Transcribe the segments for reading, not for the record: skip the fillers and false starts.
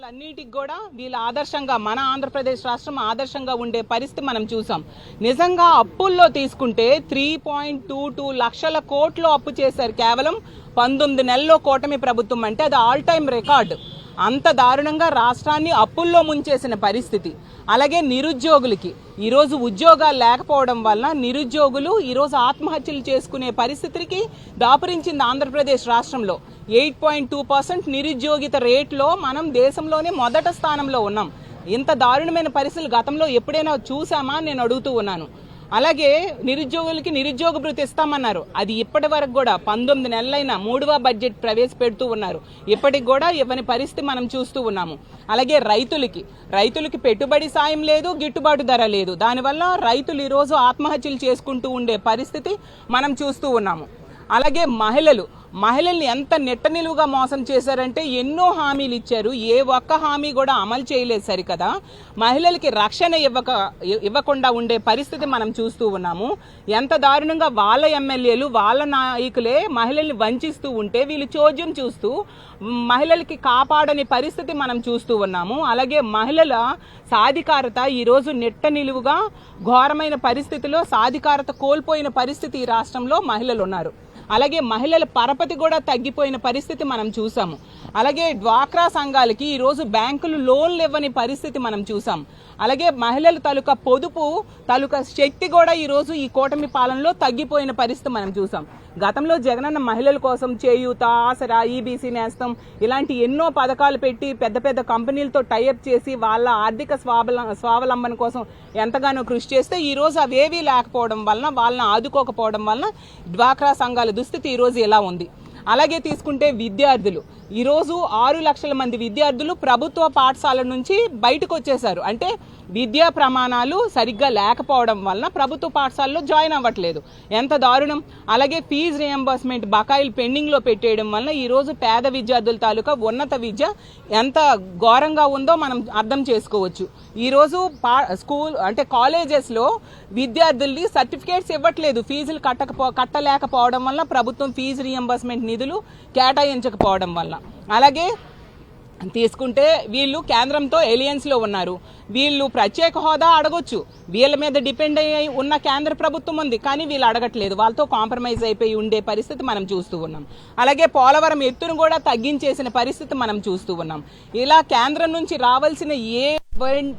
రాష్ట్రాలన్నిటికి కూడా వీళ్ళ ఆదర్శంగా మన ఆంధ్రప్రదేశ్ రాష్ట్రం ఆదర్శంగా ఉండే పరిస్థితి మనం చూసాం. నిజంగా అప్పుల్లో తీసుకుంటే 3.22 లక్షల కోట్లు అప్పు చేశారు కేవలం 19 నెలల్లో కూటమి ప్రభుత్వం. అంటే అది ఆల్ టైమ్ రికార్డు. అంత దారుణంగా రాష్ట్రాన్ని అప్పుల్లో ముంచేసిన పరిస్థితి. అలాగే నిరుద్యోగులకి ఈరోజు ఉద్యోగాలు లేకపోవడం వల్ల నిరుద్యోగులు ఈరోజు ఆత్మహత్యలు చేసుకునే పరిస్థితికి దాపురించింది ఆంధ్రప్రదేశ్ రాష్ట్రంలో. 8.2% నిరుద్యోగిత రేట్లో మనం దేశంలోనే మొదట స్థానంలో ఉన్నాం. ఇంత దారుణమైన పరిస్థితులు గతంలో ఎప్పుడైనా చూసామా నేను అడుగుతూ ఉన్నాను. అలాగే నిరుద్యోగులకి నిరుద్యోగ భృతి ఇస్తామన్నారు. అది ఇప్పటి వరకు కూడా 19 నెలలైన 3వ బడ్జెట్ ప్రవేశపెడుతూ ఉన్నారు. ఇప్పటికి కూడా ఇవ్వని పరిస్థితి మనం చూస్తూ ఉన్నాము. అలాగే రైతులకి పెట్టుబడి సాయం లేదు, గిట్టుబాటు ధర లేదు. దానివల్ల రైతులు ఈరోజు ఆత్మహత్యలు చేసుకుంటూ ఉండే పరిస్థితి మనం చూస్తూ ఉన్నాము. అలాగే మహిళల్ని ఎంత నెట్ట నిలువుగా మోసం చేశారంటే ఎన్నో హామీలు ఇచ్చారు, ఏ ఒక్క హామీ కూడా అమలు చేయలేదు సరికదా. మహిళలకి రక్షణ ఇవ్వకుండా ఉండే పరిస్థితి మనం చూస్తూ ఉన్నాము. ఎంత దారుణంగా వాళ్ళ ఎమ్మెల్యేలు వాళ్ళ నాయకులే మహిళల్ని వంచిస్తూ ఉంటే వీళ్ళు చోద్యం చూస్తూ మహిళలకి కాపాడని పరిస్థితి మనం చూస్తూ ఉన్నాము. అలాగే మహిళల సాధికారత ఈరోజు నెట్ట నిలువుగా ఘోరమైన పరిస్థితిలో సాధికారత కోల్పోయిన పరిస్థితి ఈ రాష్ట్రంలో మహిళలు ఉన్నారు. అలాగే మహిళల పరపతి కూడా తగ్గిపోయిన పరిస్థితి మనం చూసాము. అలాగే డ్వాక్రా సంఘాలకి ఈరోజు బ్యాంకులు లోన్లు ఇవ్వని పరిస్థితి మనం చూసాం. అలాగే మహిళల తాలూకా పొదుపు తాలూకా శక్తి కూడా ఈరోజు ఈ కూటమి పాలనలో తగ్గిపోయిన పరిస్థితి మనం చూసాం. గతంలో జగనన్న మహిళల కోసం చేయూత, ఆసరా, ఈబీసీ నేస్తం ఇలాంటి ఎన్నో పథకాలు పెట్టి పెద్ద పెద్ద కంపెనీలతో టైఅప్ చేసి వాళ్ళ ఆర్థిక స్వావలంబన కోసం ఎంతగానో కృషి చేస్తే ఈరోజు అవేవీ లేకపోవడం వలన వాళ్ళని ఆదుకోకపోవడం వలన డ్వాక్రా సంఘాల దుస్థితి ఈరోజు ఎలా ఉంది. అలాగే తీసుకుంటే విద్యార్థులు ఈరోజు 6 లక్షల మంది విద్యార్థులు ప్రభుత్వ పాఠశాల నుంచి బయటకు వచ్చేశారు. అంటే విద్యా ప్రమాణాలు సరిగ్గా లేకపోవడం వలన ప్రభుత్వ పాఠశాలలో జాయిన్ అవ్వట్లేదు. ఎంత దారుణం. అలాగే ఫీజు రియంబర్స్మెంట్ బకాయిలు పెండింగ్లో పెట్టేయడం వలన ఈరోజు పేద విద్యార్థుల తాలూకా ఉన్నత విద్య ఎంత ఘోరంగా ఉందో మనం అర్థం చేసుకోవచ్చు. ఈరోజు స్కూల్ అంటే కాలేజెస్లో విద్యార్థుల్ని సర్టిఫికేట్స్ ఇవ్వట్లేదు ఫీజులు కట్టలేకపోవడం వల్ల, ప్రభుత్వం ఫీజు రియంబర్స్మెంట్ నిధులు కేటాయించకపోవడం వల్ల. అలాగే తీసుకుంటే వీళ్ళు కేంద్రంతో ఎలియన్స్లో ఉన్నారు. వీళ్ళు ప్రత్యేక హోదా అడగొచ్చు, వీళ్ళ మీద డిపెండ్ అయ్యి ఉన్న కేంద్ర ప్రభుత్వం ఉంది, కానీ వీళ్ళు అడగట్లేదు. వాళ్ళతో కాంప్రమైజ్ అయిపోయి ఉండే పరిస్థితి మనం చూస్తూ ఉన్నాం. అలాగే పోలవరం ఎత్తును కూడా తగ్గించేసిన పరిస్థితి మనం చూస్తూ ఉన్నాం. ఇలా కేంద్రం నుంచి రావాల్సిన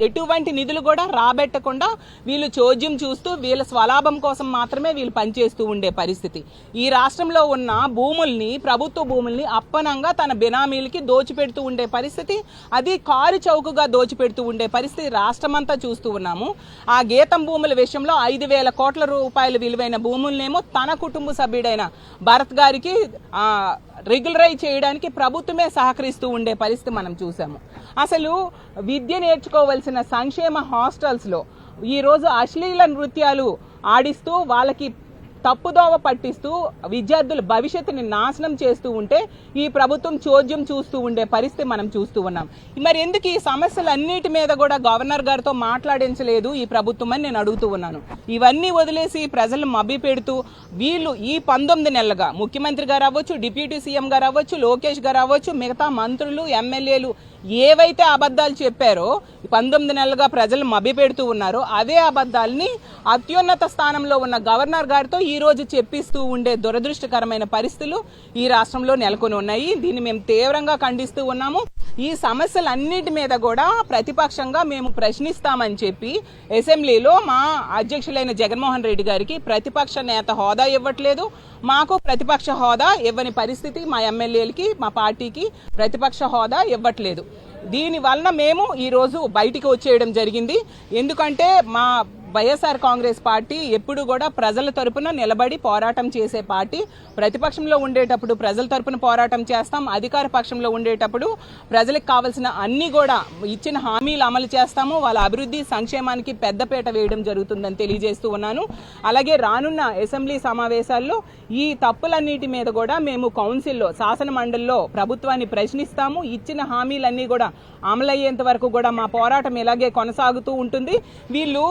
ఎటువంటి నిధులు కూడా రాబెట్టకుండా వీళ్ళు చోద్యం చూస్తూ వీళ్ళ స్వలాభం కోసం మాత్రమే వీళ్ళు పనిచేస్తూ ఉండే పరిస్థితి. ఈ రాష్ట్రంలో ఉన్న ప్రభుత్వ భూముల్ని అప్పనంగా తన బినామీలకి దోచిపెడుతూ ఉండే పరిస్థితి, అది కారు చౌకగా దోచిపెడుతూ ఉండే పరిస్థితి రాష్ట్రమంతా చూస్తూ ఉన్నాము. ఆ గీతం భూముల విషయంలో 5,000 కోట్ల రూపాయల విలువైన భూములనేమో తన కుటుంబ సభ్యుడైన భరత్ గారికి రెగ్యులరైజ్ చేయడానికి ప్రభుత్వమే సహకరిస్తూ ఉండే పరిస్థితి మనం చూసాము. అసలు విద్య నేర్చుకోవాల్సిన సంక్షేమ హాస్టల్స్లో ఈరోజు అశ్లీల నృత్యాలు ఆడిస్తూ వాళ్ళకి తప్పుదోవ పట్టిస్తూ విద్యార్థుల భవిష్యత్తుని నాశనం చేస్తూ ఉంటే ఈ ప్రభుత్వం చోద్యం చూస్తూ ఉండే పరిస్థితి మనం చూస్తూ ఉన్నాం. మరి ఎందుకు ఈ సమస్యలన్నిటి మీద కూడా గవర్నర్ గారితో మాట్లాడించలేదు ఈ ప్రభుత్వం అని నేను అడుగుతూ ఉన్నాను. ఇవన్నీ వదిలేసి ప్రజలను మభ్య పెడుతూ వీళ్ళు ఈ 19 నెలలుగా ముఖ్యమంత్రి గారు అవ్వచ్చు, డిప్యూటీ సీఎం గారు అవ్వచ్చు, లోకేష్ గారు అవ్వచ్చు, మిగతా మంత్రులు, ఎమ్మెల్యేలు ఏవైతే అబద్ధాలు చెప్పారో 19 నెలలుగా ప్రజలు మభ్యపెడుతూ ఉన్నారో అదే అబద్ధాలని అత్యున్నత స్థానంలో ఉన్న గవర్నర్ గారితో ఈ రోజు చెప్పిస్తూ ఉండే దురదృష్టకరమైన పరిస్థితులు ఈ రాష్ట్రంలో నెలకొని ఉన్నాయి. దీన్ని మేము తీవ్రంగా ఖండిస్తూ ఉన్నాము. ఈ సమస్యలన్నిటి మీద కూడా ప్రతిపక్షంగా మేము ప్రశ్నిస్తామని చెప్పి అసెంబ్లీలో మా అధ్యక్షులైన జగన్మోహన్ రెడ్డి గారికి ప్రతిపక్ష నేత హోదా ఇవ్వట్లేదు. మాకు ప్రతిపక్ష హోదా ఇవ్వని పరిస్థితి, మా ఎమ్మెల్యేలకి మా పార్టీకి ప్రతిపక్ష హోదా ఇవ్వట్లేదు. దీని వలన మేము ఈరోజు బయటికి వచ్చేయడం జరిగింది. ఎందుకంటే మా వైఎస్ఆర్ కాంగ్రెస్ పార్టీ ఎప్పుడు కూడా ప్రజల తరపున నిలబడి పోరాటం చేసే పార్టీ. ప్రతిపక్షంలో ఉండేటప్పుడు ప్రజల తరపున పోరాటం చేస్తాం, అధికార పక్షంలో ఉండేటప్పుడు ప్రజలకు కావాల్సిన అన్ని కూడా ఇచ్చిన హామీలు అమలు చేస్తాము, వాళ్ళ అభివృద్ధి సంక్షేమానికి పెద్దపీట వేయడం జరుగుతుందని తెలియజేస్తూ ఉన్నాను. అలాగే రానున్న అసెంబ్లీ సమావేశాల్లో ఈ తప్పులన్నిటి మీద కూడా మేము కౌన్సిల్లో, శాసన మండలిలో ప్రభుత్వాన్ని ప్రశ్నిస్తాము. ఇచ్చిన హామీలన్నీ కూడా అమలయ్యేంత వరకు కూడా మా పోరాటం ఇలాగే కొనసాగుతూ ఉంటుంది. వీళ్ళు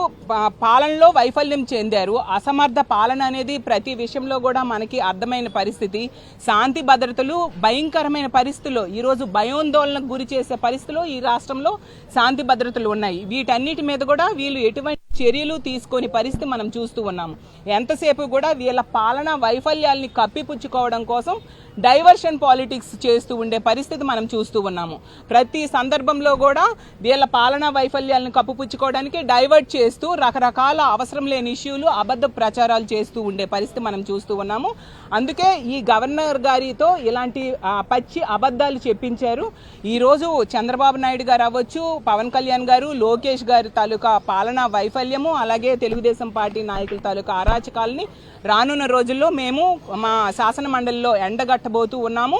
పాలనలో వైఫల్యం చెందారు. అసమర్థ పాలన అనేది ప్రతి విషయంలో కూడా మనకి అర్థమైన పరిస్థితి. శాంతి భద్రతలు భయంకరమైన పరిస్థితుల్లో ఈరోజు భయాందోళనకు గురి చేసే పరిస్థితుల్లో ఈ రాష్ట్రంలో శాంతి భద్రతలు ఉన్నాయి. వీటన్నిటి మీద కూడా వీళ్ళు ఎటువంటి చర్యలు తీసుకొని పరిస్థితి మనం చూస్తూ ఉన్నాము. ఎంతసేపు కూడా వీళ్ళ పాలన వైఫల్యాల్ని కప్పిపుచ్చుకోవడం కోసం డైవర్షన్ పాలిటిక్స్ చేస్తూ ఉండే పరిస్థితి మనం చూస్తూ ఉన్నాము. ప్రతి సందర్భంలో కూడా వీళ్ళ పాలనా వైఫల్యాలను కప్పిపుచ్చుకోవడానికి డైవర్ట్ చేస్తూ రకరకాల అవసరం లేని ఇష్యూలు అబద్ధ ప్రచారాలు చేస్తూ ఉండే పరిస్థితి మనం చూస్తూ ఉన్నాము. అందుకే ఈ గవర్నర్ గారితో ఇలాంటి పచ్చి అబద్ధాలు చెప్పించారు. ఈరోజు చంద్రబాబు నాయుడు గారు అవ్వచ్చు, పవన్ కళ్యాణ్ గారు, లోకేష్ గారి తాలూకా పాలనా వైఫల్యము, అలాగే తెలుగుదేశం పార్టీ నాయకుల తాలూకా అరాచకాలని రానున్న రోజుల్లో మేము మా శాసన మండలిలో ఎండగట్టబోతూ ఉన్నాము.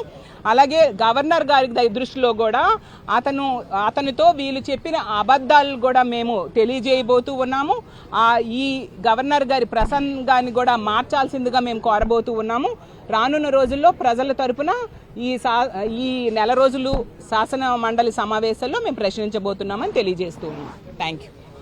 అలాగే గవర్నర్ గారి దృష్టిలో కూడా అతనితో వీళ్ళు చెప్పిన అబద్ధాలు కూడా మేము తెలియజేయబోతూ ఉన్నాము. ఈ గవర్నర్ గారి ప్రసంగాన్ని కూడా మార్చాల్సిందిగా మేము కోరబోతూ ఉన్నాము. రానున్న రోజుల్లో ప్రజల తరపున ఈ నెల రోజులు శాసన మండలి సమావేశాల్లో మేము ప్రశ్నించబోతున్నామని తెలియజేస్తూ ఉన్నాం. Thank you.